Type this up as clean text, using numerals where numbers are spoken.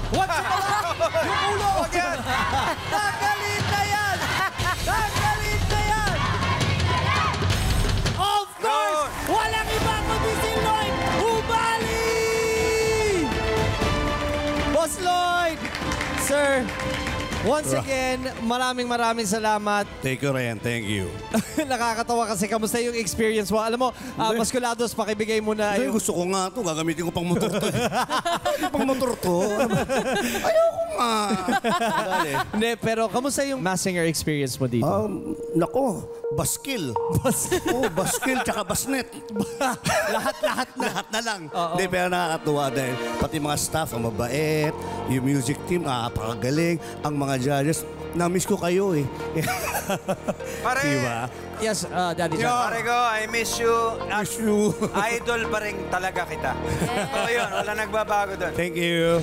Huwag sumala! Yung ulo! Huwag yan! Tanggalin na yan! Tanggalin na yan! Of course! Walang iba kundi si Lloyd Ubali! Boss Lloyd! Sir, once again, maraming salamat. Thank you, Ryan. Thank you. Nakakatawa kasi kamusta yung experience mo. Alam mo, Maskulados, pakibigay mo na. Ay, gusto ko nga to. Gagamitin ko pang motor to. Pang motor to. Ayoko nga. Dali. Hindi, pero kamusta yung Masked Singer experience mo dito? Nako, baskil. Oh, baskil tsaka basnet. Lahat na. Lahat na lang. Hindi, pero nakakatuwa dahil pati mga staff, ang mabait, yung music team, nakakapakagaling, ang mga judges, na-miss ko kayo eh. Pare, Diba? Yes, Daddy John. pare ko, I miss you. Miss you. Idol pa rin talaga kita. So yun, wala nagbabago doon. Thank you.